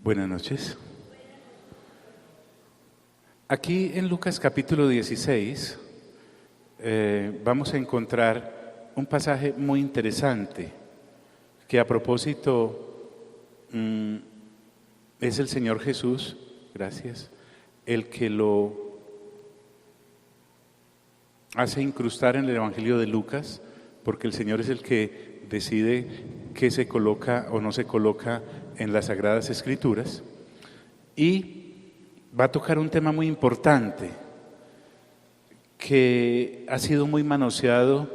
Buenas noches. Aquí en Lucas capítulo 16 vamos a encontrar un pasaje muy interesante que a propósito es el Señor Jesús, gracias, el que lo hace incrustar en el Evangelio de Lucas, porque el Señor es el que decide qué se coloca o no se coloca en las Sagradas Escrituras, y va a tocar un tema muy importante que ha sido muy manoseado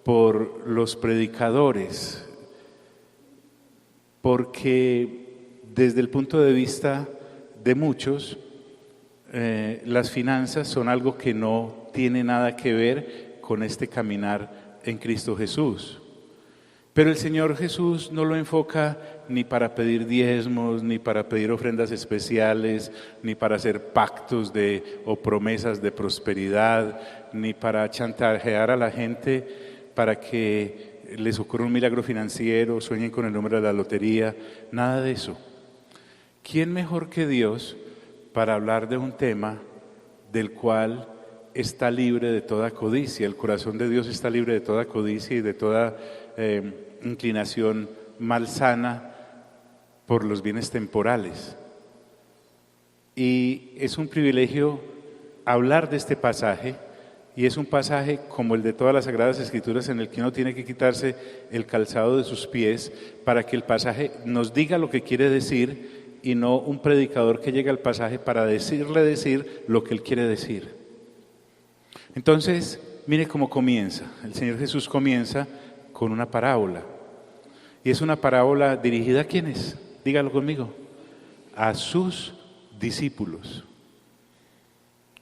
por los predicadores, porque desde el punto de vista de muchos, las finanzas son algo que no tiene nada que ver con este caminar en Cristo Jesús. Pero el Señor Jesús no lo enfoca ni para pedir diezmos, ni para pedir ofrendas especiales, ni para hacer pactos o promesas de prosperidad, ni para chantajear a la gente para que les ocurra un milagro financiero, sueñen con el número de la lotería, nada de eso. ¿Quién mejor que Dios para hablar de un tema del cual está libre de toda codicia? El corazón de Dios está libre de toda codicia y de toda inclinación malsana por los bienes temporales. Y es un privilegio hablar de este pasaje, y es un pasaje como el de todas las Sagradas Escrituras en el que uno tiene que quitarse el calzado de sus pies para que el pasaje nos diga lo que quiere decir y no un predicador que llega al pasaje para decir lo que él quiere decir. Entonces, mire cómo comienza. El Señor Jesús comienza con una parábola. Y es una parábola dirigida ¿a quiénes? Dígalo conmigo. A sus discípulos.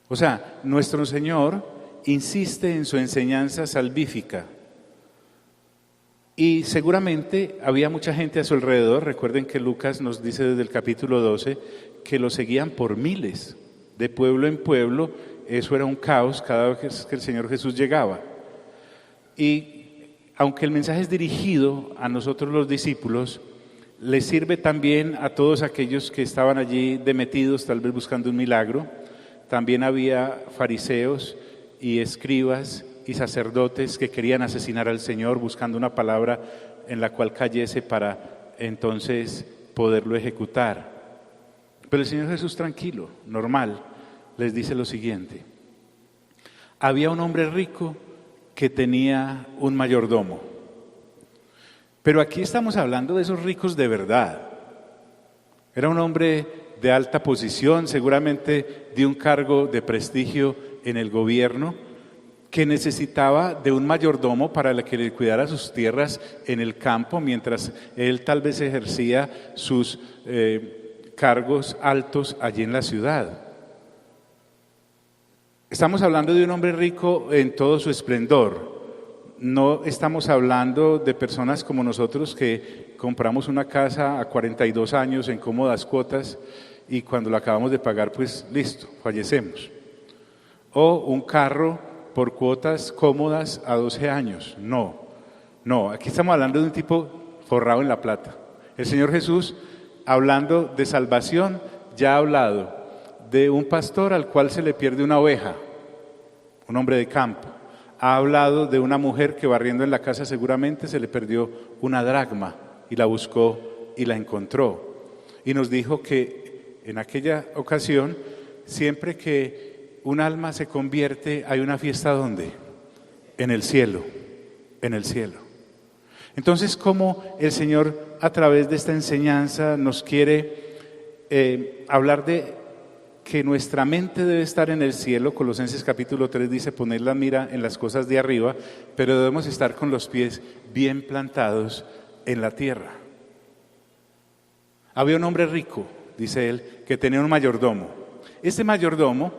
O sea, nuestro Señor insiste en su enseñanza salvífica. Y seguramente había mucha gente a su alrededor. Recuerden que Lucas nos dice desde el capítulo 12 que lo seguían por miles, de pueblo en pueblo. Eso era un caos cada vez que el Señor Jesús llegaba. Y aunque el mensaje es dirigido a nosotros los discípulos, les sirve también a todos aquellos que estaban allí metidos, tal vez buscando un milagro. También había fariseos y escribas y sacerdotes que querían asesinar al Señor buscando una palabra en la cual cayese para entonces poderlo ejecutar. Pero el Señor Jesús, tranquilo, normal, les dice lo siguiente: había un hombre rico que tenía un mayordomo. Pero aquí estamos hablando de esos ricos de verdad. Era un hombre de alta posición, seguramente de un cargo de prestigio en el gobierno, que necesitaba de un mayordomo para que le cuidara sus tierras en el campo, mientras él tal vez ejercía sus cargos altos allí en la ciudad. Estamos hablando de un hombre rico en todo su esplendor. No estamos hablando de personas como nosotros que compramos una casa a 42 años en cómodas cuotas y cuando la acabamos de pagar, pues listo, fallecemos. O un carro por cuotas cómodas a 12 años. No, aquí estamos hablando de un tipo forrado en la plata. El Señor Jesús, hablando de salvación, ya ha hablado de un pastor al cual se le pierde una oveja, un hombre de campo. Ha hablado de una mujer que barriendo en la casa seguramente se le perdió una dracma y la buscó y la encontró. Y nos dijo que en aquella ocasión, siempre que un alma se convierte, hay una fiesta ¿dónde? En el cielo, en el cielo. Entonces, ¿cómo el Señor a través de esta enseñanza nos quiere hablar de que nuestra mente debe estar en el cielo? Colosenses capítulo 3 dice: poner la mira en las cosas de arriba, pero debemos estar con los pies bien plantados en la tierra. Había un hombre rico, dice él, que tenía un mayordomo. Este mayordomo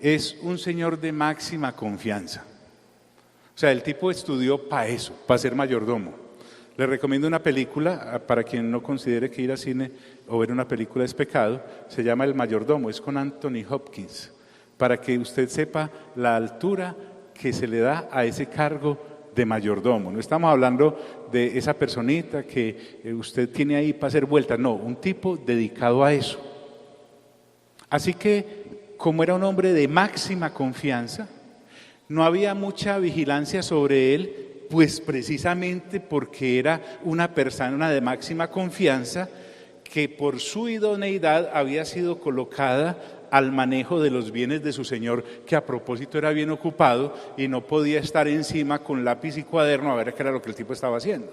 es un señor de máxima confianza. O sea, el tipo estudió para eso, para ser mayordomo. Les recomiendo una película, para quien no considere que ir al cine o ver una película es pecado, se llama El Mayordomo, es con Anthony Hopkins, para que usted sepa la altura que se le da a ese cargo de mayordomo. No estamos hablando de esa personita que usted tiene ahí para hacer vueltas, no, un tipo dedicado a eso. Así que, como era un hombre de máxima confianza, no había mucha vigilancia sobre él, pues precisamente porque era una persona de máxima confianza que por su idoneidad había sido colocada al manejo de los bienes de su señor, que a propósito era bien ocupado y no podía estar encima con lápiz y cuaderno a ver qué era lo que el tipo estaba haciendo.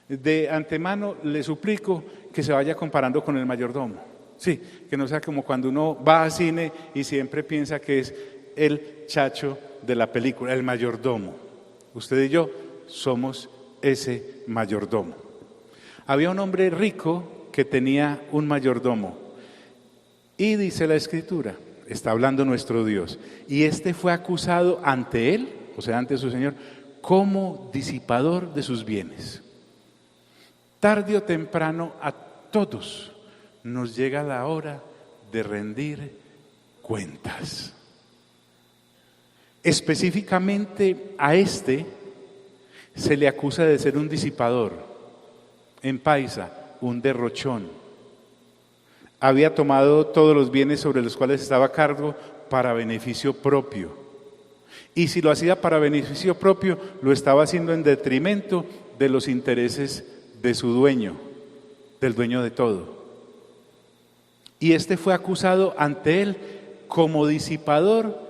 De antemano le suplico que se vaya comparando con el mayordomo. Sí, que no sea como cuando uno va al cine y siempre piensa que es el chacho de la película, el mayordomo. Usted y yo somos ese mayordomo. Había un hombre rico que tenía un mayordomo y dice la Escritura, está hablando nuestro Dios, y este fue acusado ante él, o sea, ante su Señor, como disipador de sus bienes. Tarde o temprano a todos nos llega la hora de rendir cuentas. Específicamente a este se le acusa de ser un disipador, en paisa, un derrochón. Había tomado todos los bienes sobre los cuales estaba a cargo para beneficio propio. Y si lo hacía para beneficio propio, lo estaba haciendo en detrimento de los intereses de su dueño, del dueño de todo. Y este fue acusado ante él como disipador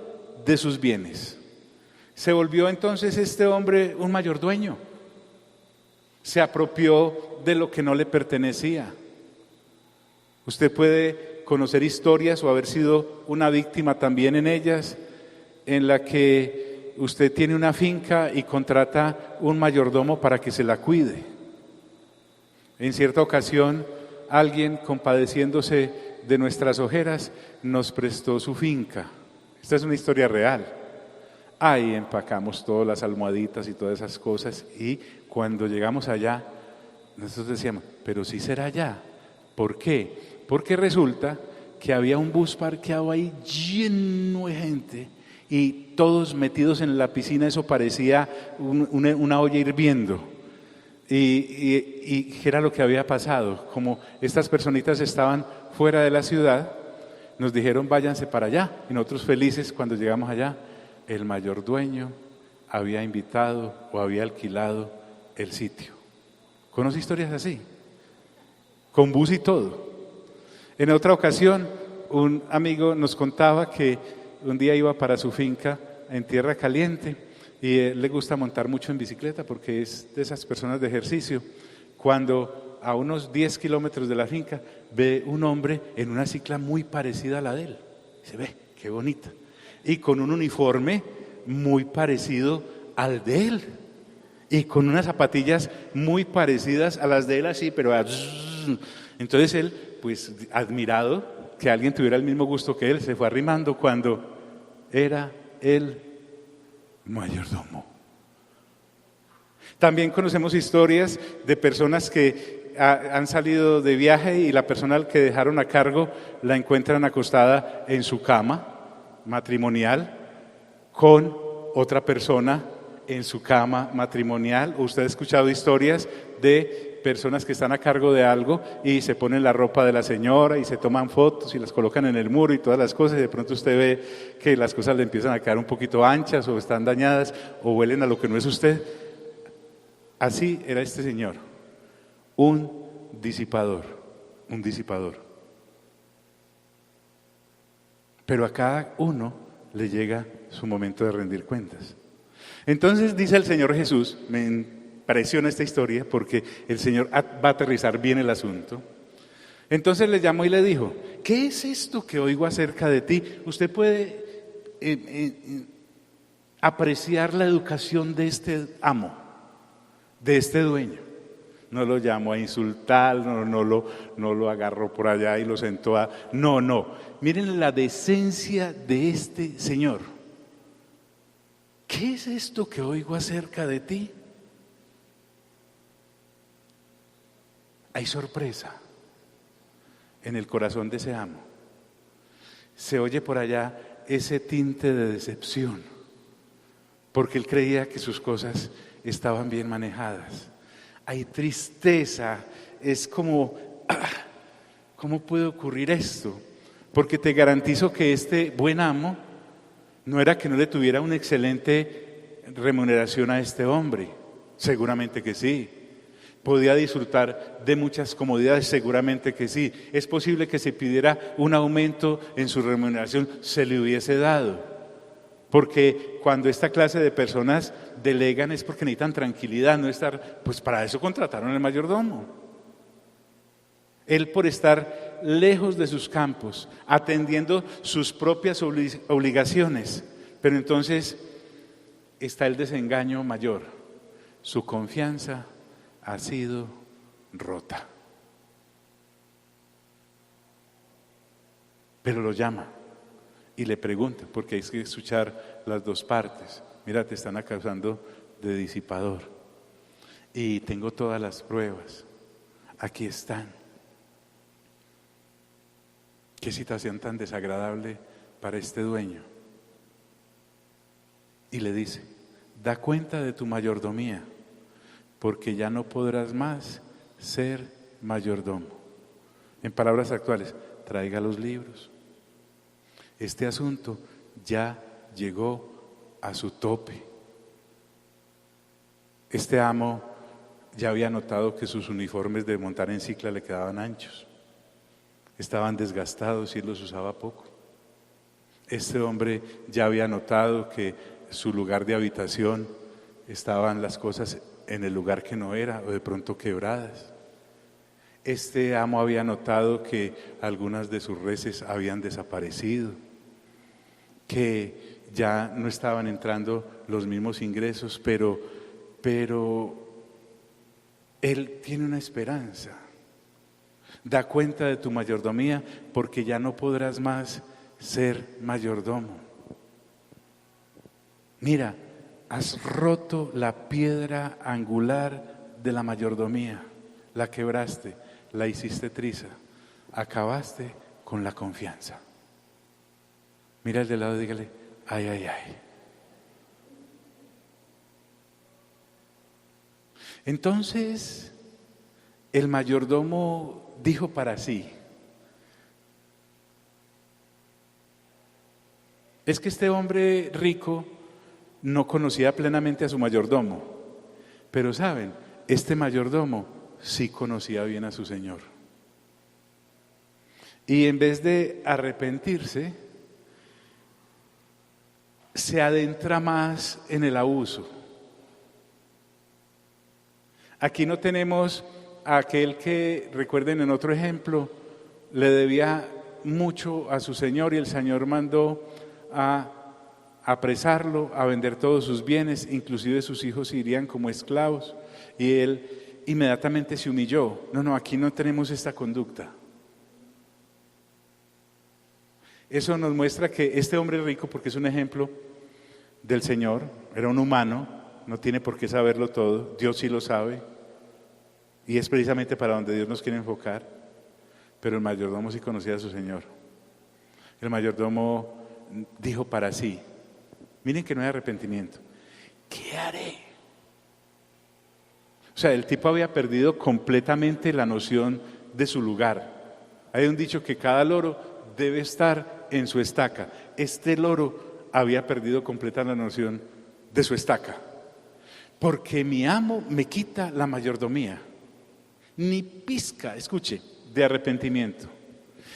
de sus bienes. Se volvió entonces este hombre un mayordueño. Se apropió de lo que no le pertenecía. Usted puede conocer historias o haber sido una víctima también en ellas, en la que usted tiene una finca y contrata un mayordomo para que se la cuide. En cierta ocasión, alguien, compadeciéndose de nuestras ojeras, nos prestó su finca. Esta es una historia real. Ahí empacamos todas las almohaditas y todas esas cosas, y cuando llegamos allá, nosotros decíamos, pero sí será allá. ¿Por qué? Porque resulta que había un bus parqueado ahí lleno de gente y todos metidos en la piscina. Eso parecía una olla hirviendo. Y ¿qué era lo que había pasado? Como estas personitas estaban fuera de la ciudad, nos dijeron váyanse para allá, y nosotros felices cuando llegamos allá, el mayordueño había invitado o había alquilado el sitio. ¿Conoce historias así? Con bus y todo. En otra ocasión, un amigo nos contaba que un día iba para su finca en Tierra Caliente y él le gusta montar mucho en bicicleta porque es de esas personas de ejercicio. Cuando a unos 10 kilómetros de la finca ve un hombre en una cicla muy parecida a la de él. Se ve, qué bonita. Y con un uniforme muy parecido al de él. Y con unas zapatillas muy parecidas a las de él, así, pero... Entonces él, pues admirado que alguien tuviera el mismo gusto que él, se fue arrimando cuando era el mayordomo. También conocemos historias de personas que han salido de viaje y la persona al que dejaron a cargo la encuentran acostada en su cama matrimonial con otra persona en su cama matrimonial. Usted ha escuchado historias de personas que están a cargo de algo y se ponen la ropa de la señora y se toman fotos y las colocan en el muro y todas las cosas, y de pronto usted ve que las cosas le empiezan a quedar un poquito anchas o están dañadas o huelen a lo que no es usted. Así era este señor, un disipador. Pero a cada uno le llega su momento de rendir cuentas. Entonces dice el Señor Jesús, me impresiona esta historia porque el Señor va a aterrizar bien el asunto. Entonces le llamó y le dijo, ¿qué es esto que oigo acerca de ti? Usted puede apreciar la educación de este amo, de este dueño. No lo llamó a insultar, no lo agarró por allá y lo sentó a... No. Miren la decencia de este señor. ¿Qué es esto que oigo acerca de ti? Hay sorpresa en el corazón de ese amo. Se oye por allá ese tinte de decepción. porque él creía que sus cosas estaban bien manejadas. Hay tristeza, es como, ¿cómo puede ocurrir esto? Porque te garantizo que este buen amo no era que no le tuviera una excelente remuneración a este hombre, seguramente que sí. Podía disfrutar de muchas comodidades, seguramente que sí. Es posible que se pidiera un aumento en su remuneración, se le hubiese dado. Porque cuando esta clase de personas delegan es porque necesitan tranquilidad, no estar, pues para eso contrataron al mayordomo. Él, por estar lejos de sus campos, atendiendo sus propias obligaciones, pero entonces está el desengaño mayor. Su confianza ha sido rota. Pero lo llama y le pregunta, porque hay que escuchar las dos partes. Mira, te están acusando de disipador y tengo todas las pruebas. Aquí están. Qué situación tan desagradable para este dueño. Y le dice, da cuenta de tu mayordomía, porque ya no podrás más ser mayordomo. En palabras actuales, traiga los libros. Este asunto ya llegó a su tope. Este amo ya había notado que sus uniformes de montar en cicla le quedaban anchos. Estaban desgastados y él los usaba poco. Este hombre ya había notado que su lugar de habitación estaban las cosas en el lugar que no era o de pronto quebradas. Este amo había notado que algunas de sus reses habían desaparecido, que ya no estaban entrando los mismos ingresos, pero él tiene una esperanza. Da cuenta de tu mayordomía, porque ya no podrás más ser mayordomo. Mira, has roto la piedra angular de la mayordomía, la quebraste, la hiciste triza, acabaste con la confianza. Mira al de lado y dígale, ay, ay, ay. Entonces, el mayordomo dijo para sí, es que este hombre rico no conocía plenamente a su mayordomo, pero saben, este mayordomo sí conocía bien a su señor. Y en vez de arrepentirse, se adentra más en el abuso. Aquí no tenemos a aquel que, recuerden en otro ejemplo, le debía mucho a su señor y el señor mandó a apresarlo, a vender todos sus bienes, inclusive sus hijos irían como esclavos y él inmediatamente se humilló. No, aquí no tenemos esta conducta. Eso nos muestra que este hombre rico, porque es un ejemplo del Señor, era un humano, no tiene por qué saberlo todo, Dios sí lo sabe, y es precisamente para donde Dios nos quiere enfocar, pero el mayordomo sí conocía a su Señor. El mayordomo dijo para sí, miren que no hay arrepentimiento, ¿qué haré? O sea, el tipo había perdido completamente la noción de su lugar. Hay un dicho que cada loro debe estar en su estaca. Este loro había perdido completa la noción de su estaca. Porque mi amo me quita la mayordomía. Ni pizca, escuche, de arrepentimiento.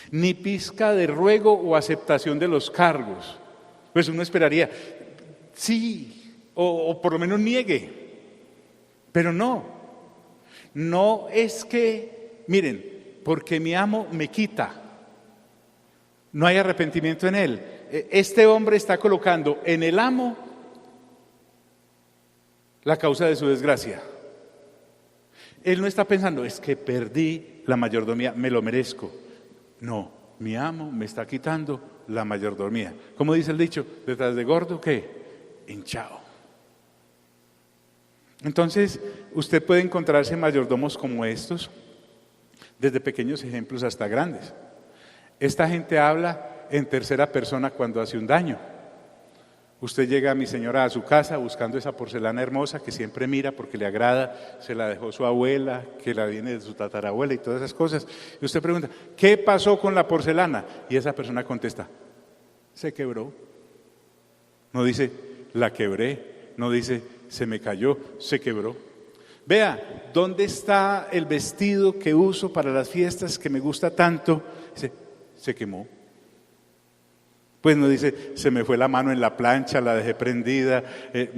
Ni pizca de ruego o aceptación de los cargos. Pues uno esperaría, sí, o por lo menos niegue. Pero no es que, miren, porque mi amo me quita. No hay arrepentimiento en él. Este hombre está colocando en el amo la causa de su desgracia. Él no está pensando, es que perdí la mayordomía, me lo merezco. No, mi amo me está quitando la mayordomía. ¿Cómo dice el dicho? Detrás de gordo, ¿qué? Hinchado. Entonces, usted puede encontrarse mayordomos como estos, desde pequeños ejemplos hasta grandes. Esta gente habla en tercera persona cuando hace un daño. Usted llega a mi señora a su casa buscando esa porcelana hermosa que siempre mira porque le agrada, se la dejó su abuela, que la viene de su tatarabuela y todas esas cosas. Y usted pregunta, ¿qué pasó con la porcelana? Y esa persona contesta, se quebró. No dice, la quebré, no dice, se me cayó, se quebró. Vea, ¿dónde está el vestido que uso para las fiestas que me gusta tanto? Dice, se quemó. Pues no dice, se me fue la mano en la plancha, la dejé prendida,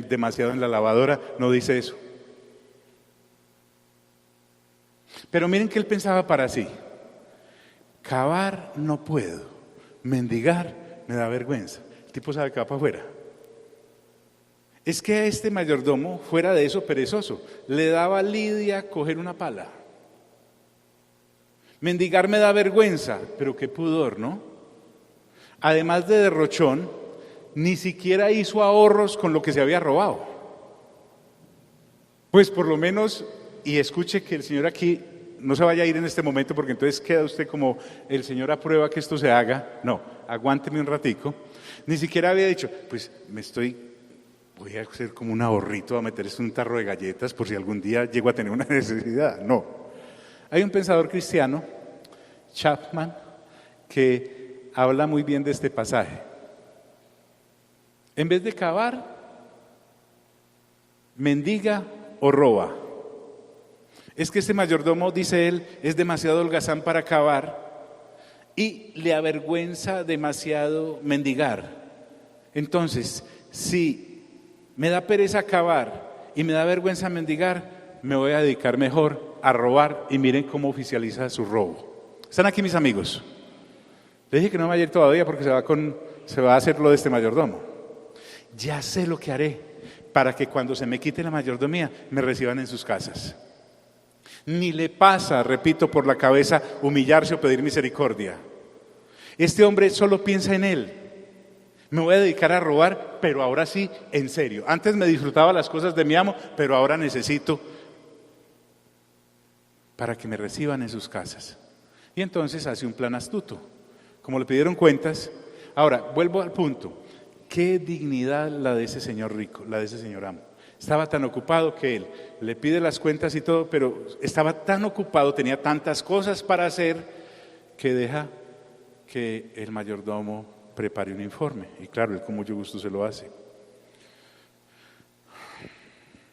demasiado en la lavadora, no dice eso. Pero miren que él pensaba para sí, cavar no puedo, mendigar me da vergüenza. El tipo sabe que va para afuera. Es que a este mayordomo, fuera de eso perezoso, le daba lidia coger una pala. Mendigar me da vergüenza, pero qué pudor, ¿no? Además de derrochón, ni siquiera hizo ahorros con lo que se había robado. Pues por lo menos, y escuche que el Señor aquí no se vaya a ir en este momento porque entonces queda usted como el Señor aprueba que esto se haga. No, aguánteme un ratico. Ni siquiera había dicho, pues voy a hacer como un ahorrito, a meter esto en un tarro de galletas por si algún día llego a tener una necesidad. No. Hay un pensador cristiano, Chapman, que habla muy bien de este pasaje. En vez de cavar, mendiga o roba. Es que este mayordomo, dice él, es demasiado holgazán para cavar y le avergüenza demasiado mendigar. Entonces, si me da pereza cavar y me da vergüenza mendigar, me voy a dedicar mejor a robar y miren cómo oficializa su robo. ¿Están aquí mis amigos? Le dije que no me vaya a ir todavía porque se va a hacer lo de este mayordomo. Ya sé lo que haré para que cuando se me quite la mayordomía me reciban en sus casas. Ni le pasa, repito, por la cabeza humillarse o pedir misericordia. Este hombre solo piensa en él. Me voy a dedicar a robar, pero ahora sí, en serio. Antes me disfrutaba las cosas de mi amo, pero ahora necesito para que me reciban en sus casas. Y entonces hace un plan astuto. Como le pidieron cuentas, ahora vuelvo al punto. Qué dignidad la de ese señor rico, la de ese señor amo. Estaba tan ocupado que él le pide las cuentas y todo, pero estaba tan ocupado, tenía tantas cosas para hacer, que deja que el mayordomo prepare un informe. Y claro, él con mucho gusto se lo hace.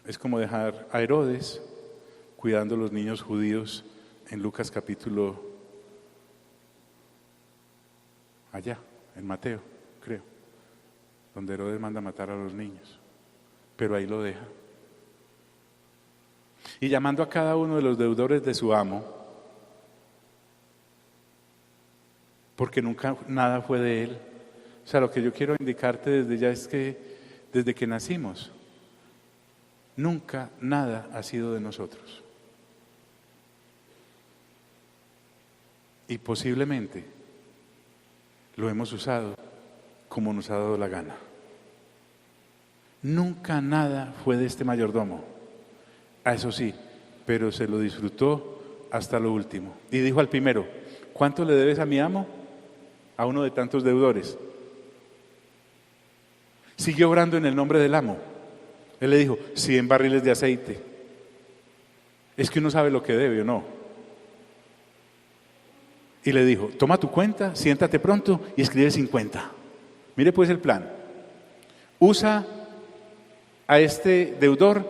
Es como dejar a Herodes cuidando a los niños judíos en Lucas capítulo, allá, en Mateo, creo, donde Herodes manda matar a los niños, pero ahí lo deja. Y llamando a cada uno de los deudores de su amo, porque nunca nada fue de él. O sea, lo que yo quiero indicarte desde ya es que desde que nacimos, nunca nada ha sido de nosotros. Y posiblemente lo hemos usado como nos ha dado la gana. Nunca nada fue de este mayordomo. Eso sí, pero se lo disfrutó hasta lo último. Y dijo al primero, ¿cuánto le debes a mi amo? A uno de tantos deudores. Siguió orando en el nombre del amo. Él le dijo, 100 barriles de aceite. Es que uno sabe lo que debe o no. Y le dijo, toma tu cuenta, siéntate pronto y escribe 50. Mire pues el plan. Usa a este deudor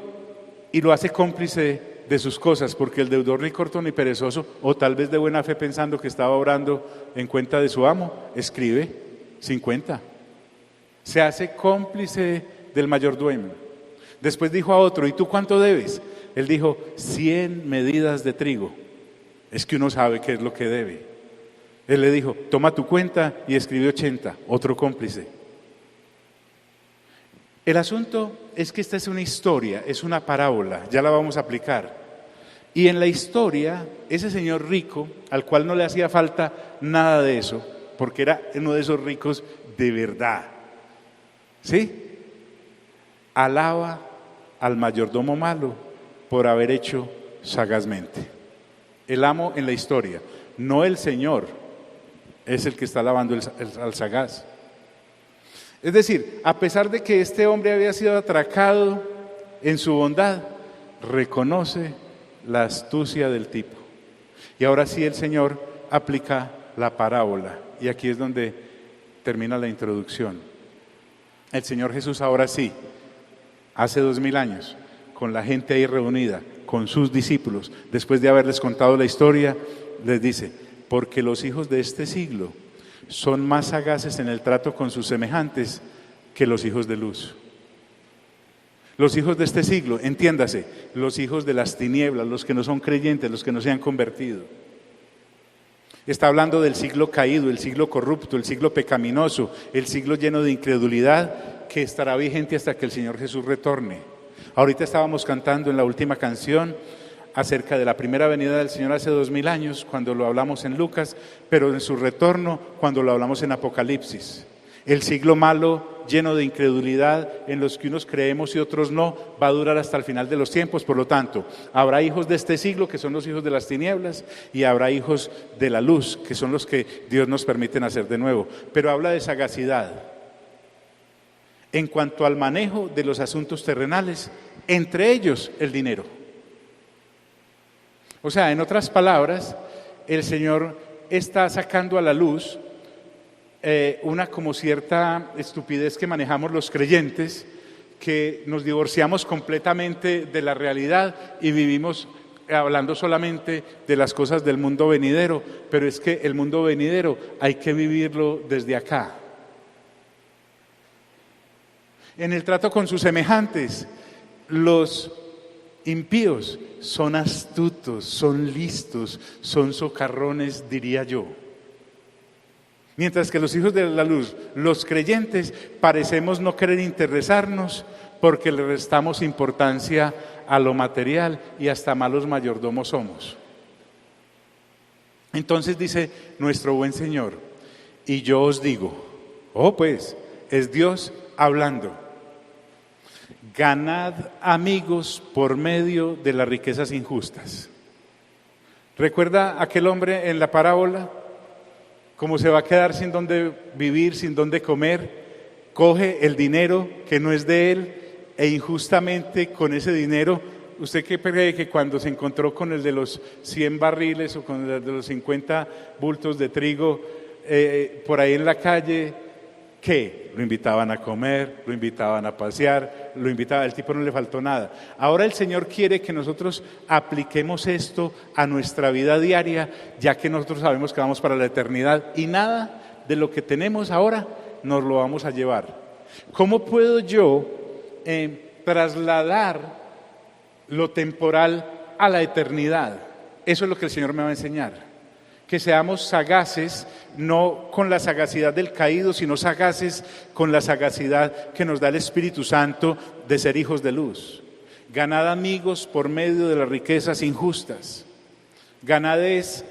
y lo hace cómplice de sus cosas, porque el deudor ni corto ni perezoso, o tal vez de buena fe pensando que estaba obrando en cuenta de su amo, escribe 50. Se hace cómplice del mayordomo. Después dijo a otro, ¿y tú cuánto debes? Él dijo, 100 medidas de trigo. Es que uno sabe qué es lo que debe. Él le dijo, toma tu cuenta y escribe 80, otro cómplice. El asunto es que esta es una historia, es una parábola, ya la vamos a aplicar. Y en la historia, ese señor rico, al cual no le hacía falta nada de eso, porque era uno de esos ricos de verdad, ¿sí? Alaba al mayordomo malo por haber hecho sagazmente. El amo en la historia, no el señor, es el que está alabando al sagaz. Es decir, a pesar de que este hombre había sido atracado en su bondad, reconoce la astucia del tipo. Y ahora sí el Señor aplica la parábola. Y aquí es donde termina la introducción. El Señor Jesús ahora sí, hace 2000 años, con la gente ahí reunida, con sus discípulos, después de haberles contado la historia, les dice: porque los hijos de este siglo son más sagaces en el trato con sus semejantes que los hijos de luz. Los hijos de este siglo, entiéndase, los hijos de las tinieblas, los que no son creyentes, los que no se han convertido. Está hablando del siglo caído, el siglo corrupto, el siglo pecaminoso, el siglo lleno de incredulidad que estará vigente hasta que el Señor Jesús retorne. Ahorita estábamos cantando en la última canción acerca de la primera venida del Señor hace 2000 años, cuando lo hablamos en Lucas, pero en su retorno cuando lo hablamos en Apocalipsis. El siglo malo, lleno de incredulidad, en los que unos creemos y otros no, va a durar hasta el final de los tiempos. Por lo tanto, habrá hijos de este siglo, que son los hijos de las tinieblas, y habrá hijos de la luz, que son los que Dios nos permite nacer de nuevo. Pero habla de sagacidad en cuanto al manejo de los asuntos terrenales, entre ellos el dinero. O sea, en otras palabras, el Señor está sacando a la luz una como cierta estupidez que manejamos los creyentes, que nos divorciamos completamente de la realidad y vivimos hablando solamente de las cosas del mundo venidero, pero es que el mundo venidero hay que vivirlo desde acá. En el trato con sus semejantes, los impíos son astutos, son listos, son socarrones, diría yo. Mientras que los hijos de la luz, los creyentes, parecemos no querer interesarnos porque le restamos importancia a lo material y hasta malos mayordomos somos. Entonces dice nuestro buen Señor: y yo os digo, pues, es Dios hablando, ganad amigos por medio de las riquezas injustas. ¿Recuerda aquel hombre en la parábola? Como se va a quedar sin dónde vivir, sin dónde comer, coge el dinero que no es de él e injustamente con ese dinero, ¿usted qué cree que cuando se encontró con el de los 100 barriles o con el de los 50 bultos de trigo por ahí en la calle, qué? Lo invitaban a comer, lo invitaban a pasear, el tipo no le faltó nada. Ahora el Señor quiere que nosotros apliquemos esto a nuestra vida diaria, ya que nosotros sabemos que vamos para la eternidad y nada de lo que tenemos ahora nos lo vamos a llevar. ¿Cómo puedo yo trasladar lo temporal a la eternidad? Eso es lo que el Señor me va a enseñar. Que seamos sagaces, no con la sagacidad del caído, sino sagaces con la sagacidad que nos da el Espíritu Santo de ser hijos de luz. Ganad amigos por medio de las riquezas injustas. Ganad es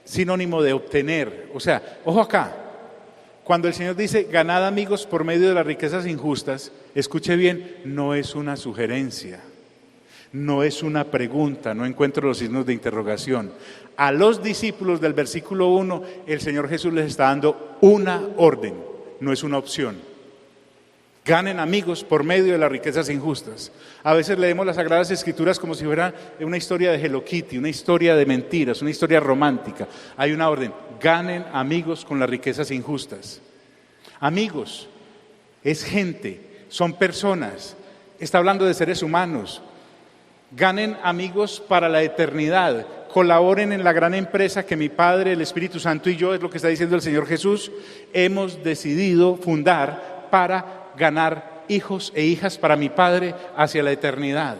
sinónimo de obtener. O sea, ojo acá, cuando el Señor dice ganad amigos por medio de las riquezas injustas, escuche bien, no es una sugerencia. No es una pregunta, no encuentro los signos de interrogación. A los discípulos del versículo 1, el Señor Jesús les está dando una orden, no es una opción. Ganen amigos por medio de las riquezas injustas. A veces leemos las Sagradas Escrituras como si fuera una historia de Hello Kitty, una historia de mentiras, una historia romántica. Hay una orden, ganen amigos con las riquezas injustas. Amigos, es gente, son personas, está hablando de seres humanos. Ganen amigos para la eternidad, colaboren en la gran empresa que mi Padre, el Espíritu Santo y yo, es lo que está diciendo el Señor Jesús, hemos decidido fundar para ganar hijos e hijas para mi Padre hacia la eternidad.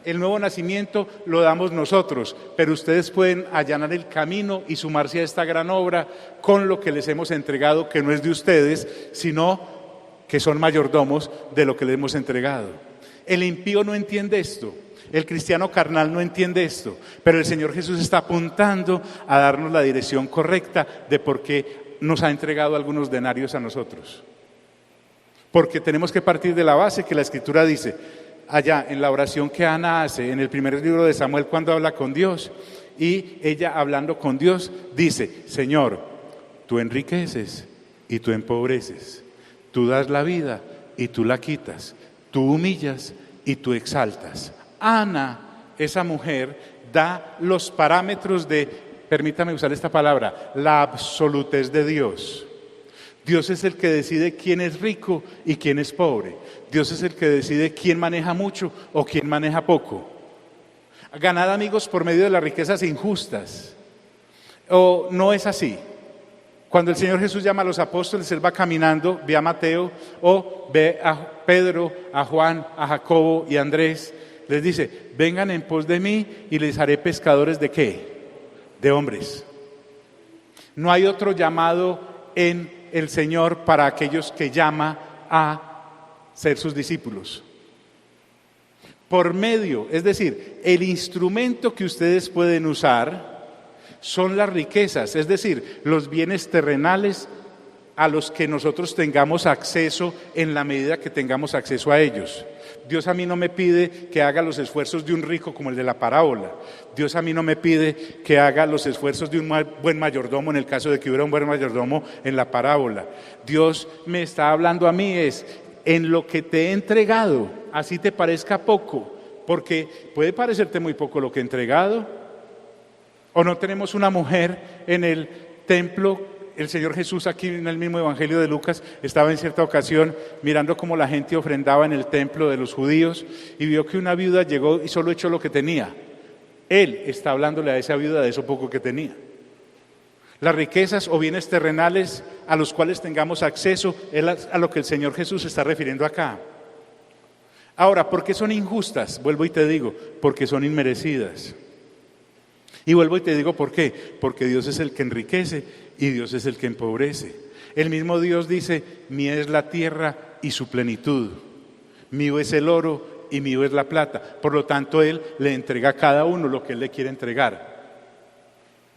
El nuevo nacimiento lo damos nosotros, pero ustedes pueden allanar el camino y sumarse a esta gran obra con lo que les hemos entregado, que no es de ustedes, sino que son mayordomos de lo que les hemos entregado. El impío no entiende esto. El cristiano carnal no entiende esto, pero el Señor Jesús está apuntando a darnos la dirección correcta de por qué nos ha entregado algunos denarios a nosotros. Porque tenemos que partir de la base que la Escritura dice, allá en la oración que Ana hace en el primer libro de Samuel cuando habla con Dios, y ella hablando con Dios dice, Señor, tú enriqueces y tú empobreces, Tú das la vida y tú la quitas. Tú humillas y tú exaltas. Ana, esa mujer, da los parámetros de, permítame usar esta palabra, la absolutez de Dios. Dios es el que decide quién es rico y quién es pobre. Dios es el que decide quién maneja mucho o quién maneja poco. Ganad amigos por medio de las riquezas injustas. O no es así. Cuando el Señor Jesús llama a los apóstoles, Él va caminando, ve a Mateo o ve a Pedro, a Juan, a Jacobo y a Andrés. Les dice, vengan en pos de mí y les haré pescadores ¿de qué? De hombres. No hay otro llamado en el Señor para aquellos que llama a ser sus discípulos. Por medio, es decir, el instrumento que ustedes pueden usar son las riquezas, es decir, los bienes terrenales a los que nosotros tengamos acceso en la medida que tengamos acceso a ellos. Dios a mí no me pide que haga los esfuerzos de un rico como el de la parábola. Dios a mí no me pide que haga los esfuerzos de un buen mayordomo en el caso de que hubiera un buen mayordomo en la parábola. Dios me está hablando a mí es en lo que te he entregado, así te parezca poco, porque puede parecerte muy poco lo que he entregado. ¿O no tenemos una mujer en el templo? El Señor Jesús aquí en el mismo Evangelio de Lucas estaba en cierta ocasión mirando cómo la gente ofrendaba en el templo de los judíos y vio que una viuda llegó y solo echó lo que tenía. Él está hablándole a esa viuda de eso poco que tenía. Las riquezas o bienes terrenales a los cuales tengamos acceso es a lo que el Señor Jesús se está refiriendo acá. Ahora, ¿por qué son injustas? Vuelvo y te digo, porque son inmerecidas. Y vuelvo y te digo ¿por qué? Porque Dios es el que enriquece y Dios es el que empobrece. El mismo Dios dice, mía es la tierra y su plenitud, mío es el oro y mío es la plata. Por lo tanto, Él le entrega a cada uno lo que Él le quiere entregar.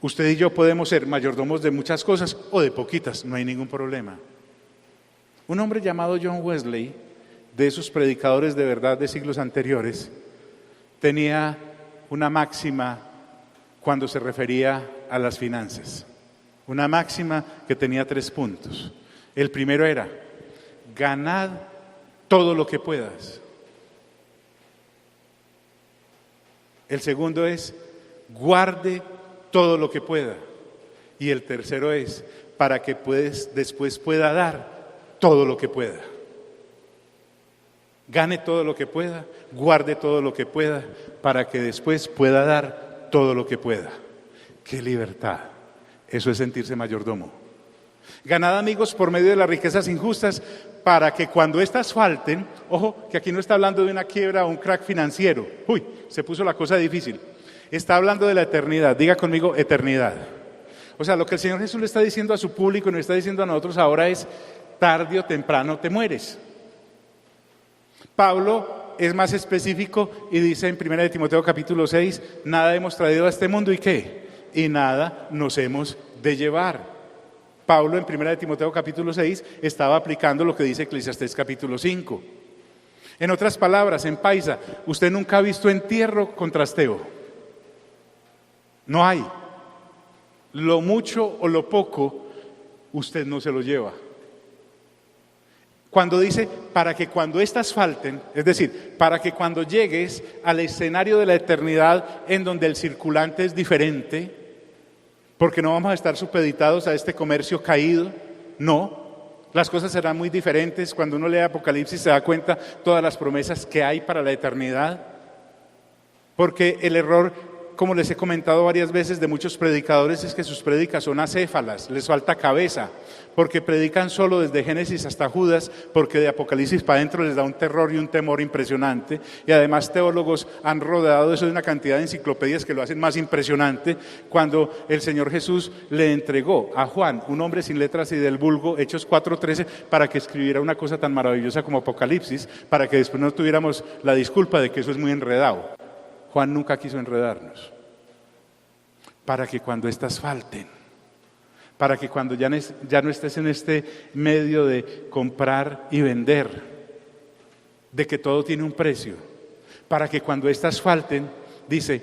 Usted y yo podemos ser mayordomos de muchas cosas o de poquitas, no hay ningún problema. Un hombre llamado John Wesley, de esos predicadores de verdad de siglos anteriores, tenía una máxima cuando se refería a las finanzas. Una máxima que tenía 3 puntos. El primero era, ganad todo lo que puedas. El segundo es, guarde todo lo que pueda. Y el tercero es, para que después pueda dar todo lo que pueda. Gane todo lo que pueda, guarde todo lo que pueda, para que después pueda dar todo lo que pueda. ¡Qué libertad! Eso es sentirse mayordomo. Ganad amigos por medio de las riquezas injustas para que cuando éstas falten, ojo, que aquí no está hablando de una quiebra o un crack financiero. Uy, se puso la cosa difícil. Está hablando de la eternidad. Diga conmigo, eternidad. O sea, lo que el Señor Jesús le está diciendo a su público y nos está diciendo a nosotros ahora es, tarde o temprano te mueres. Pablo es más específico y dice en 1 Timoteo capítulo 6, nada hemos traído a este mundo y ¿qué? Y nada nos hemos de llevar. Pablo en 1 Timoteo capítulo 6 estaba aplicando lo que dice Eclesiastés capítulo 5. En otras palabras, en paisa, usted nunca ha visto entierro con trasteo. No hay. Lo mucho o lo poco, usted no se lo lleva. Cuando dice, para que cuando éstas falten, es decir, para que cuando llegues al escenario de la eternidad en donde el circulante es diferente, porque no vamos a estar supeditados a este comercio caído, no, las cosas serán muy diferentes. Cuando uno lee Apocalipsis se da cuenta todas las promesas que hay para la eternidad, porque el error, como les he comentado varias veces, de muchos predicadores es que sus prédicas son acéfalas, les falta cabeza, porque predican solo desde Génesis hasta Judas, porque de Apocalipsis para adentro les da un terror y un temor impresionante, y además teólogos han rodeado eso de una cantidad de enciclopedias que lo hacen más impresionante, cuando el Señor Jesús le entregó a Juan, un hombre sin letras y del vulgo, Hechos 4:13, para que escribiera una cosa tan maravillosa como Apocalipsis, para que después no tuviéramos la disculpa de que eso es muy enredado. Juan nunca quiso enredarnos. Para que cuando éstas falten, para que cuando ya no estés en este medio de comprar y vender, de que todo tiene un precio, para que cuando éstas falten, dice,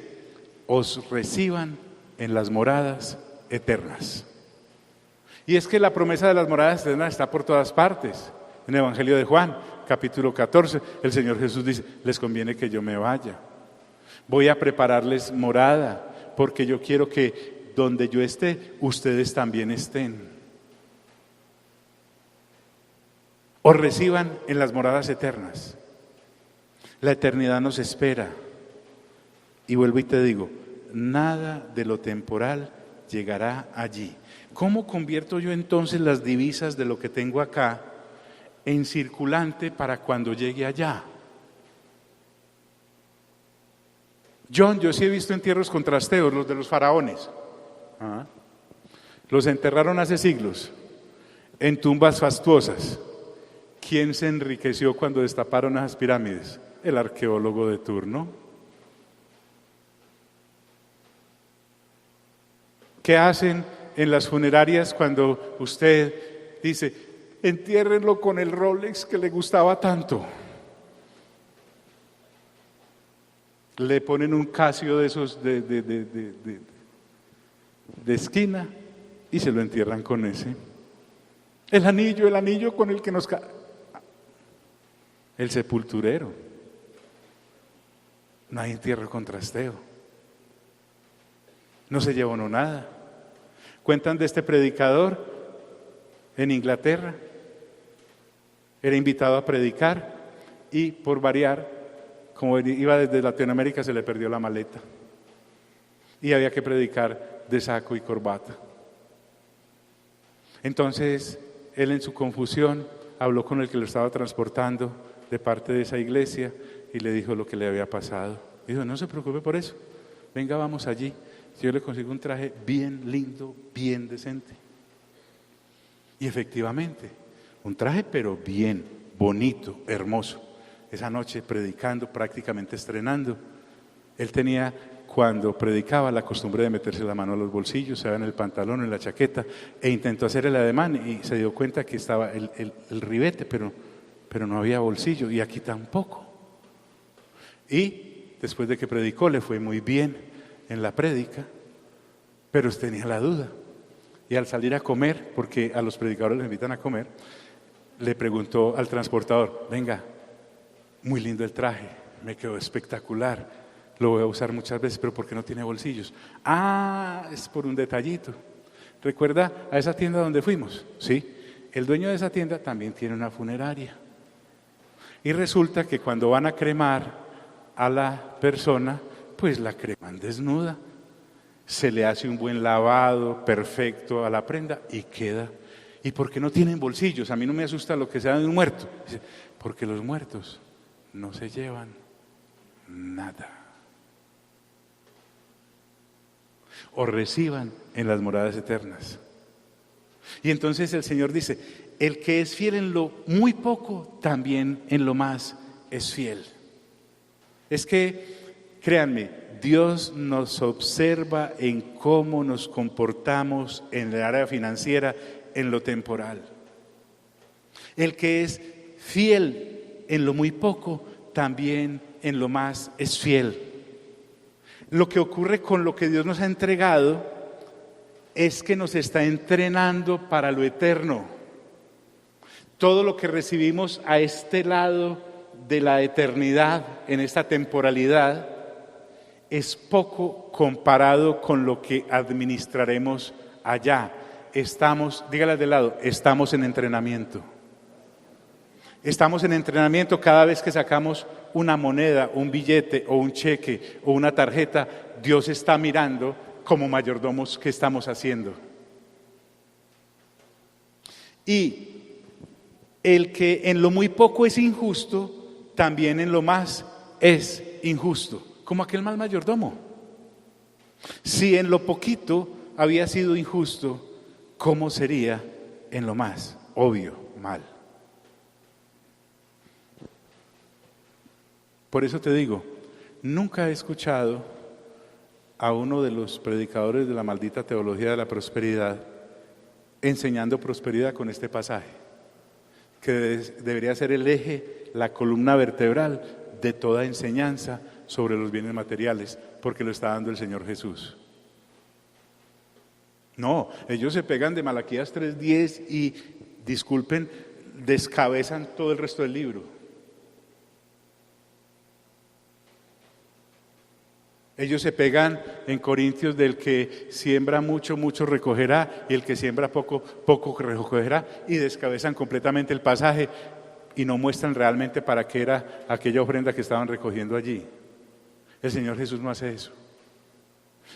os reciban en las moradas eternas. Y es que la promesa de las moradas eternas está por todas partes. En el Evangelio de Juan, capítulo 14, el Señor Jesús dice, les conviene que yo me vaya. Voy a prepararles morada, porque yo quiero que donde yo esté, ustedes también estén. Os reciban en las moradas eternas. La eternidad nos espera. Y vuelvo y te digo, nada de lo temporal llegará allí. ¿Cómo convierto yo entonces las divisas de lo que tengo acá en circulante para cuando llegue allá? Yo sí he visto entierros con trasteos, los de los faraones. Los enterraron hace siglos, en tumbas fastuosas. ¿Quién se enriqueció cuando destaparon esas pirámides? El arqueólogo de turno. ¿Qué hacen en las funerarias cuando usted dice, entiérrenlo con el Rolex que le gustaba tanto? Le ponen un Casio de esos de esquina y se lo entierran con ese. El anillo con el que nos... El sepulturero. No hay entierro con trasteo. No se llevó nada. Cuentan de este predicador en Inglaterra. Era invitado a predicar y por variar, como iba desde Latinoamérica, se le perdió la maleta. Y había que predicar de saco y corbata. Entonces, él en su confusión habló con el que lo estaba transportando de parte de esa iglesia y le dijo lo que le había pasado. Dijo, no se preocupe por eso, venga, vamos allí. Yo le consigo un traje bien lindo, bien decente. Y efectivamente, un traje pero bien, bonito, hermoso. Esa noche predicando, prácticamente estrenando. Él tenía, cuando predicaba, la costumbre de meterse la mano a los bolsillos, se en el pantalón, en la chaqueta, e intentó hacer el ademán y se dio cuenta que estaba el ribete, pero no había bolsillo, y aquí tampoco. Y después de que predicó, le fue muy bien en la prédica, pero tenía la duda. Y al salir a comer, porque a los predicadores les invitan a comer, le preguntó al transportador, venga, muy lindo el traje, me quedó espectacular, lo voy a usar muchas veces, pero ¿por qué no tiene bolsillos? Ah, es por un detallito. ¿Recuerda a esa tienda donde fuimos? Sí, el dueño de esa tienda también tiene una funeraria. Y resulta que cuando van a cremar a la persona, pues la creman desnuda. Se le hace un buen lavado perfecto a la prenda y queda. ¿Y por qué no tienen bolsillos? A mí no me asusta lo que sea de un muerto. Dice, porque los muertos no se llevan nada. O reciban en las moradas eternas. Y entonces el Señor dice, el que es fiel en lo muy poco, también en lo más es fiel. Es que, créanme, Dios nos observa en cómo nos comportamos en el área financiera, en lo temporal. El que es fiel en lo muy poco, también en lo más es fiel. Lo que ocurre con lo que Dios nos ha entregado es que nos está entrenando para lo eterno. Todo lo que recibimos a este lado de la eternidad, en esta temporalidad, es poco comparado con lo que administraremos allá. Estamos, dígale de lado, estamos en entrenamiento. Estamos en entrenamiento cada vez que sacamos una moneda, un billete o un cheque o una tarjeta. Dios está mirando como mayordomos qué estamos haciendo. Y el que en lo muy poco es injusto, también en lo más es injusto. Como aquel mal mayordomo. Si en lo poquito había sido injusto, ¿cómo sería en lo más? Obvio, mal. Por eso te digo, nunca he escuchado a uno de los predicadores de la maldita teología de la prosperidad enseñando prosperidad con este pasaje, que debería ser el eje, la columna vertebral de toda enseñanza sobre los bienes materiales, porque lo está dando el Señor Jesús. No, ellos se pegan de Malaquías 3:10 y disculpen descabezan todo el resto del libro. Ellos se pegan en Corintios del que siembra mucho, mucho recogerá, y el que siembra poco, poco recogerá, y descabezan completamente el pasaje y no muestran realmente para qué era aquella ofrenda que estaban recogiendo allí. El Señor Jesús no hace eso,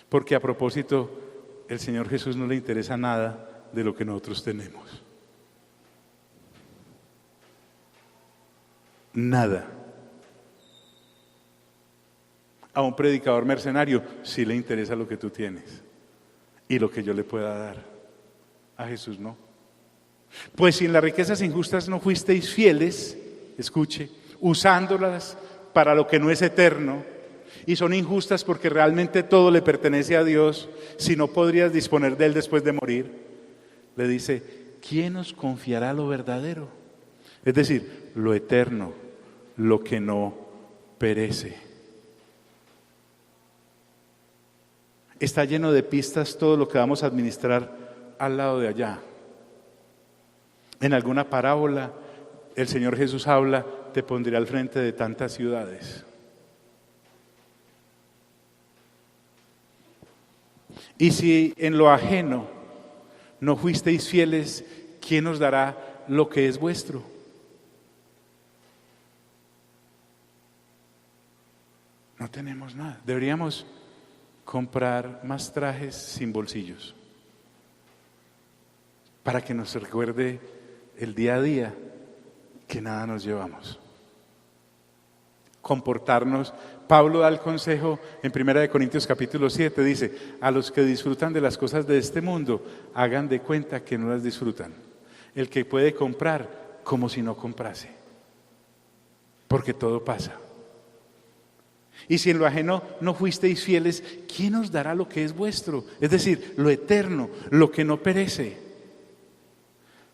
porque a propósito, el Señor Jesús no le interesa nada de lo que nosotros tenemos. Nada. A un predicador mercenario sí le interesa lo que tú tienes y lo que yo le pueda dar. A Jesús no. Pues si en las riquezas injustas no fuisteis fieles, escuche, usándolas para lo que no es eterno, y son injustas porque realmente todo le pertenece a Dios, si no podrías disponer de él después de morir, le dice, ¿quién os confiará lo verdadero? Es decir, lo eterno, lo que no perece. Está lleno de pistas todo lo que vamos a administrar al lado de allá. En alguna parábola, el Señor Jesús habla, te pondré al frente de tantas ciudades. Y si en lo ajeno no fuisteis fieles, ¿quién os dará lo que es vuestro? No tenemos nada. Deberíamos comprar más trajes sin bolsillos para que nos recuerde el día a día que nada nos llevamos. Comportarnos. Pablo da el consejo en 1 Corintios capítulo 7, dice, a los que disfrutan de las cosas de este mundo, hagan de cuenta que no las disfrutan. El que puede comprar como si no comprase, porque todo pasa. Y si en lo ajeno no fuisteis fieles, ¿quién os dará lo que es vuestro? Es decir, lo eterno, lo que no perece.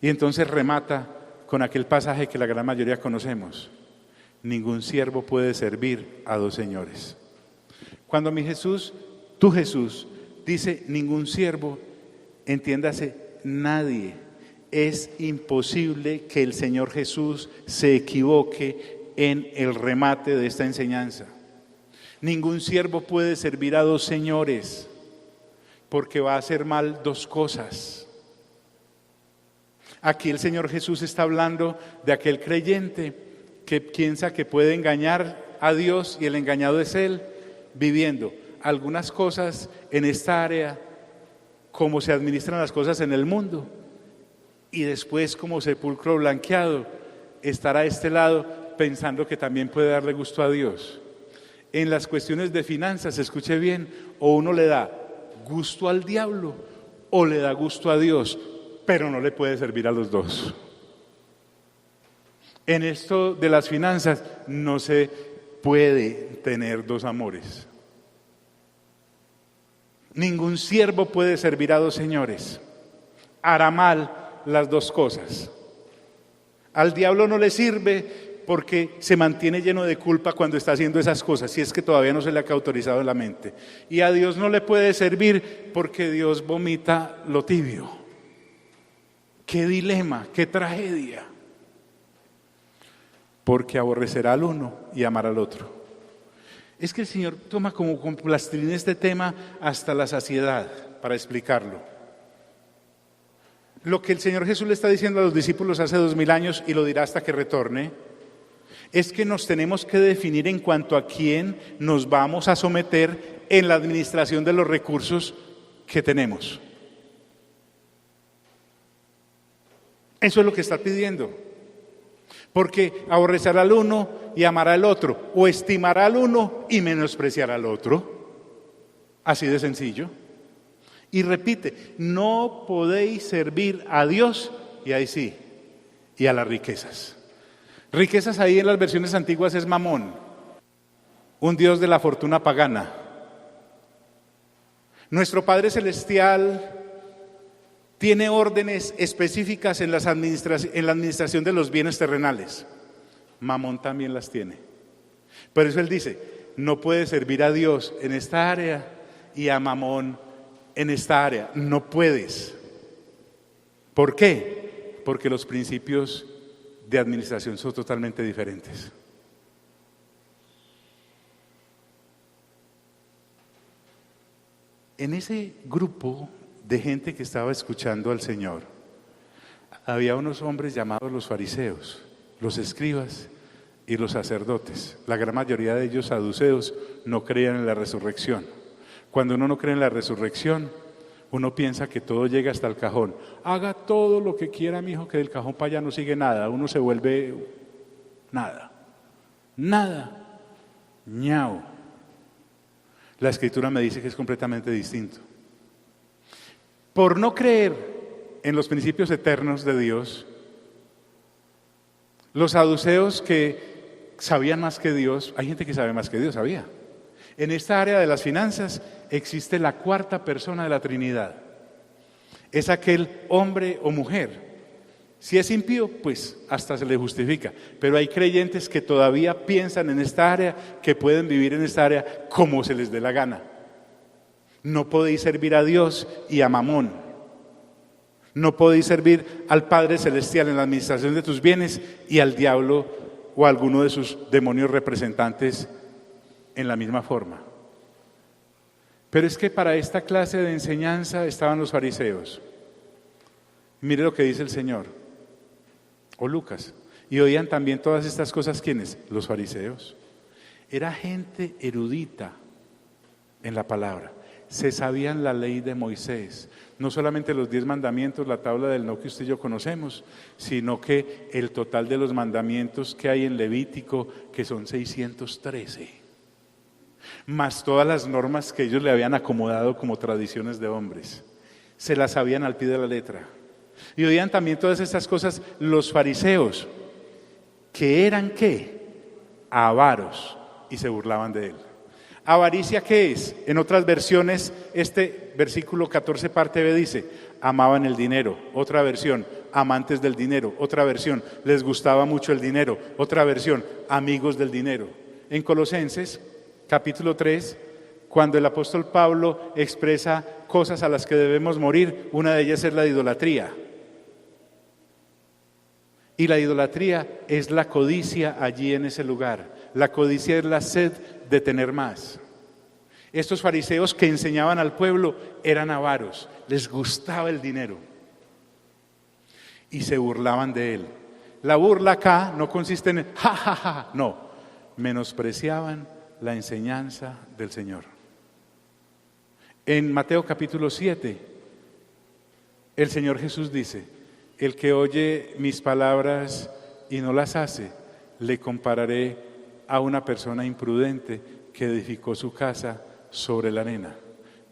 Y entonces remata con aquel pasaje que la gran mayoría conocemos. Ningún siervo puede servir a dos señores. Cuando mi Jesús, tu Jesús, dice ningún siervo, entiéndase, nadie. Es imposible que el Señor Jesús se equivoque en el remate de esta enseñanza. Ningún siervo puede servir a dos señores, porque va a hacer mal dos cosas. Aquí el Señor Jesús está hablando de aquel creyente que piensa que puede engañar a Dios y el engañado es él, viviendo algunas cosas en esta área como se administran las cosas en el mundo, y después como sepulcro blanqueado estar a este lado pensando que también puede darle gusto a Dios. En las cuestiones de finanzas, escuche bien, o uno le da gusto al diablo o le da gusto a Dios, pero no le puede servir a los dos. En esto de las finanzas no se puede tener dos amores. Ningún siervo puede servir a dos señores. Hará mal las dos cosas. Al diablo no le sirve porque se mantiene lleno de culpa cuando está haciendo esas cosas, si es que todavía no se le ha cauterizado en la mente. Y a Dios no le puede servir porque Dios vomita lo tibio. ¡Qué dilema, qué tragedia! Porque aborrecerá al uno y amará al otro. Es que el Señor toma como con plastilina este tema hasta la saciedad para explicarlo. Lo que el Señor Jesús le está diciendo a los discípulos hace 2000 años y lo dirá hasta que retorne, es que nos tenemos que definir en cuanto a quién nos vamos a someter en la administración de los recursos que tenemos. Eso es lo que está pidiendo. Porque aborrecerá al uno y amará al otro, o estimará al uno y menospreciará al otro. Así de sencillo. Y repite, no podéis servir a Dios, y ahí sí, y a las riquezas. Riquezas ahí en las versiones antiguas es Mamón, un dios de la fortuna pagana. Nuestro Padre Celestial tiene órdenes específicas en la administración de los bienes terrenales. Mamón también las tiene. Por eso él dice, no puedes servir a Dios en esta área y a Mamón en esta área. No puedes. ¿Por qué? Porque los principios de administración son totalmente diferentes. En ese grupo de gente que estaba escuchando al Señor, había unos hombres llamados los fariseos, los escribas y los sacerdotes. La gran mayoría de ellos, saduceos, no creían en la resurrección. Cuando uno no cree en la resurrección, uno piensa que todo llega hasta el cajón. Haga todo lo que quiera, mi hijo, que del cajón para allá no sigue nada. Uno se vuelve nada. Nada. Ñao. La Escritura me dice que es completamente distinto. Por no creer en los principios eternos de Dios, los saduceos que sabían más que Dios, hay gente que sabe más que Dios, sabía. En esta área de las finanzas existe la cuarta persona de la Trinidad. Es aquel hombre o mujer. Si es impío, pues hasta se le justifica. Pero hay creyentes que todavía piensan en esta área, que pueden vivir en esta área como se les dé la gana. No podéis servir a Dios y a Mamón. No podéis servir al Padre Celestial en la administración de tus bienes y al diablo o a alguno de sus demonios representantes en la misma forma. Pero es que para esta clase de enseñanza estaban los fariseos. Mire lo que dice el Señor, o Lucas. Y oían también todas estas cosas, ¿quiénes? Los fariseos. Era gente erudita en la palabra. Se sabían la ley de Moisés. No solamente los 10 mandamientos, la tabla del no que usted y yo conocemos, sino que el total de los mandamientos que hay en Levítico, que son 613. Más todas las normas que ellos le habían acomodado como tradiciones de hombres. Se las sabían al pie de la letra. Y oían también todas estas cosas los fariseos, que eran ¿qué? Avaros, y se burlaban de él. ¿Avaricia qué es? En otras versiones, este versículo 14 parte B dice, amaban el dinero. Otra versión, amantes del dinero. Otra versión, les gustaba mucho el dinero. Otra versión, amigos del dinero. En Colosenses, capítulo 3, cuando el apóstol Pablo expresa cosas a las que debemos morir, una de ellas es la idolatría. Y la idolatría es la codicia allí en ese lugar. La codicia es la sed de tener más. Estos fariseos que enseñaban al pueblo eran avaros, les gustaba el dinero y se burlaban de él. La burla acá no consiste en ja, ja, ja, no, menospreciaban la enseñanza del Señor. En Mateo capítulo 7, el Señor Jesús dice, el que oye mis palabras y no las hace, le compararé a una persona imprudente que edificó su casa sobre la arena.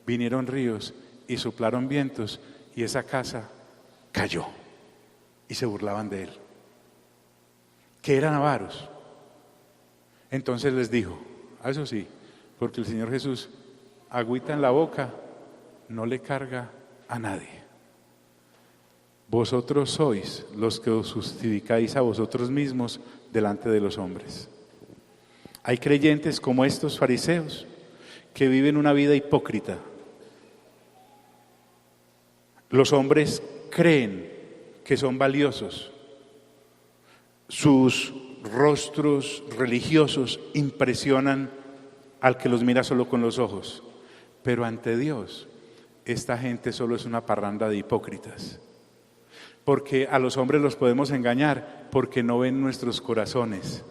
Vinieron ríos y soplaron vientos y esa casa cayó. Y se burlaban de él. Que eran avaros. Entonces les dijo, eso sí, porque el Señor Jesús, agüita en la boca, no le carga a nadie. Vosotros sois los que os justificáis a vosotros mismos delante de los hombres. Hay creyentes como estos fariseos que viven una vida hipócrita. Los hombres creen que son valiosos. Sus rostros religiosos impresionan al que los mira solo con los ojos. Pero ante Dios, esta gente solo es una parranda de hipócritas. Porque a los hombres los podemos engañar porque no ven nuestros corazones.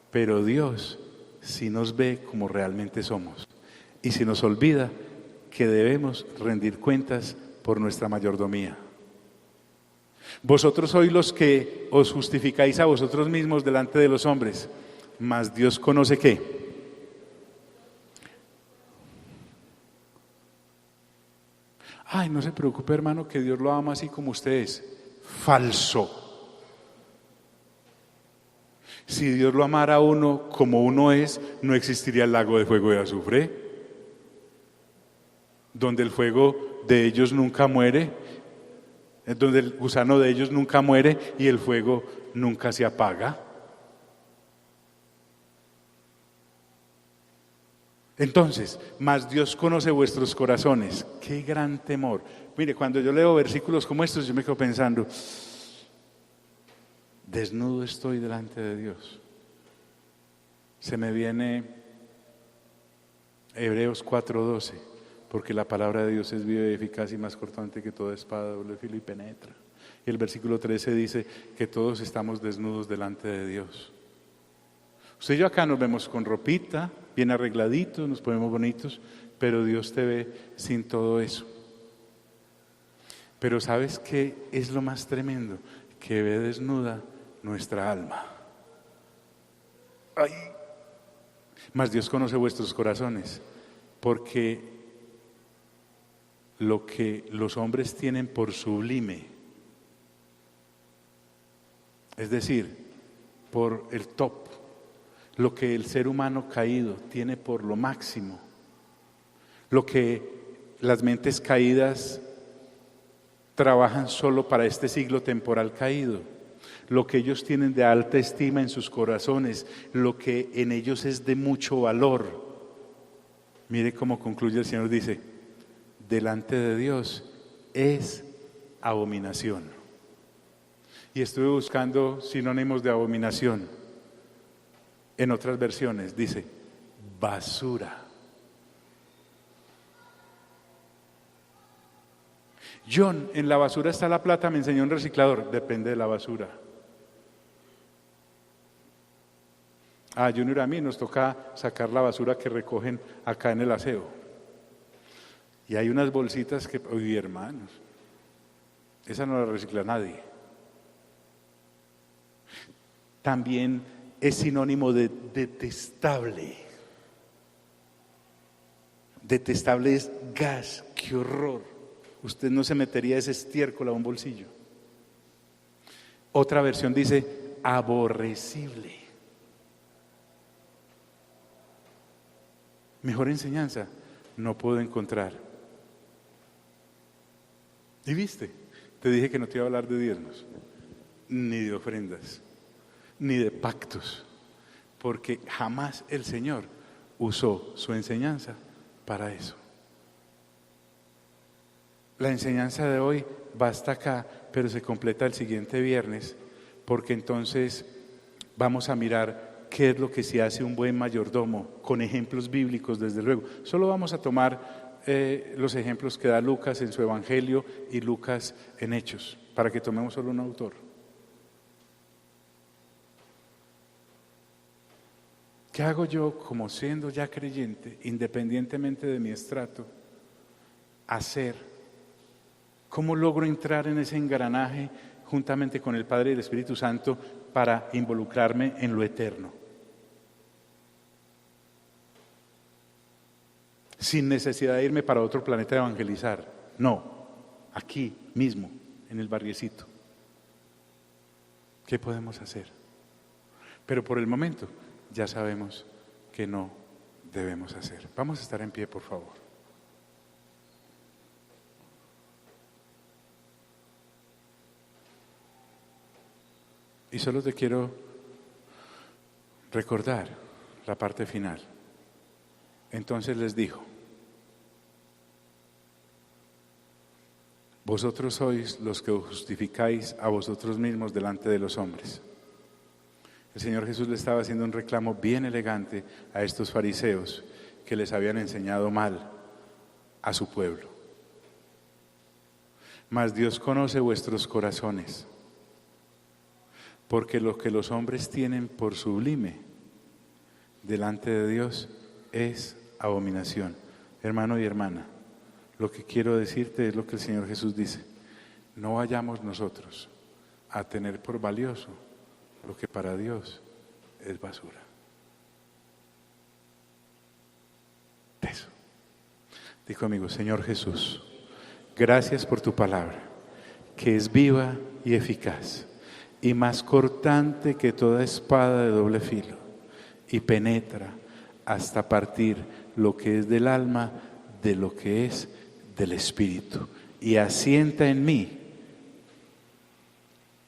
Pero Dios sí nos ve como realmente somos. Y se nos olvida que debemos rendir cuentas por nuestra mayordomía. Vosotros sois los que os justificáis a vosotros mismos delante de los hombres, mas Dios conoce ¿qué? Ay, no se preocupe, hermano, que Dios lo ama así como usted es. Falso. Si Dios lo amara a uno como uno es, no existiría el lago de fuego y azufre, donde el fuego de ellos nunca muere, donde el gusano de ellos nunca muere y el fuego nunca se apaga. Entonces, mas Dios conoce vuestros corazones. Qué gran temor. Mire, cuando yo leo versículos como estos, yo me quedo pensando, Desnudo estoy delante de Dios. Se me viene Hebreos 4:12, porque la palabra de Dios es viva y eficaz y más cortante que toda espada de doble filo y penetra. Y el versículo 13 dice que todos estamos desnudos delante de Dios. Usted y yo acá nos vemos con ropita, bien arregladitos, nos ponemos bonitos, pero Dios te ve sin todo eso. Pero ¿sabes qué es lo más tremendo? Que ve desnuda nuestra alma. ¡Ay! Mas Dios conoce vuestros corazones, porque lo que los hombres tienen por sublime, es decir, por el top, lo que el ser humano caído tiene por lo máximo, lo que las mentes caídas trabajan solo para este siglo temporal caído, lo que ellos tienen de alta estima en sus corazones, lo que en ellos es de mucho valor. Mire cómo concluye el Señor, dice, delante de Dios es abominación. Y estuve buscando sinónimos de abominación. En otras versiones dice basura. John, en la basura está la plata, me enseñó un reciclador. Depende de la basura. A Junior y a mí nos toca sacar la basura que recogen acá en el aseo. Y hay unas bolsitas que, uy, hermanos, esa no la recicla nadie. También es sinónimo de detestable. Detestable es gas, qué horror. Usted no se metería ese estiércol a un bolsillo. Otra versión dice aborrecible. Mejor enseñanza no puedo encontrar. ¿Y viste? Te dije que no te iba a hablar de diezmos, ni de ofrendas, ni de pactos, porque jamás el Señor usó su enseñanza para eso. La enseñanza de hoy va hasta acá, pero se completa el siguiente viernes, porque entonces vamos a mirar qué es lo que se hace un buen mayordomo, con ejemplos bíblicos desde luego. Solo vamos a tomar los ejemplos que da Lucas en su Evangelio y Lucas en Hechos, para que tomemos solo un autor. ¿Qué hago yo como siendo ya creyente, independientemente de mi estrato, hacer? ¿Cómo logro entrar en ese engranaje juntamente con el Padre y el Espíritu Santo para involucrarme en lo eterno? Sin necesidad de irme para otro planeta a evangelizar. No, aquí mismo, en el barriecito. ¿Qué podemos hacer? Pero por el momento ya sabemos que no debemos hacer. Vamos a estar en pie, por favor. Y solo te quiero recordar la parte final. Entonces les dijo: vosotros sois los que os justificáis a vosotros mismos delante de los hombres. El Señor Jesús le estaba haciendo un reclamo bien elegante a estos fariseos que les habían enseñado mal a su pueblo. Mas Dios conoce vuestros corazones, porque lo que los hombres tienen por sublime delante de Dios es abominación. Hermano y hermana, lo que quiero decirte es lo que el Señor Jesús dice: no vayamos nosotros a tener por valioso lo que para Dios es basura. Eso. Dijo amigo: Señor Jesús, gracias por tu palabra, que es viva y eficaz, y más cortante que toda espada de doble filo, y penetra hasta partir lo que es del alma de lo que es del espíritu, y asienta en mí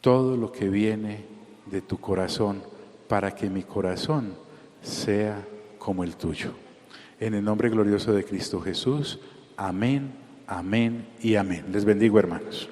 todo lo que viene de tu corazón, para que mi corazón sea como el tuyo. En el nombre glorioso de Cristo Jesús, amén, amén y amén. Les bendigo, hermanos.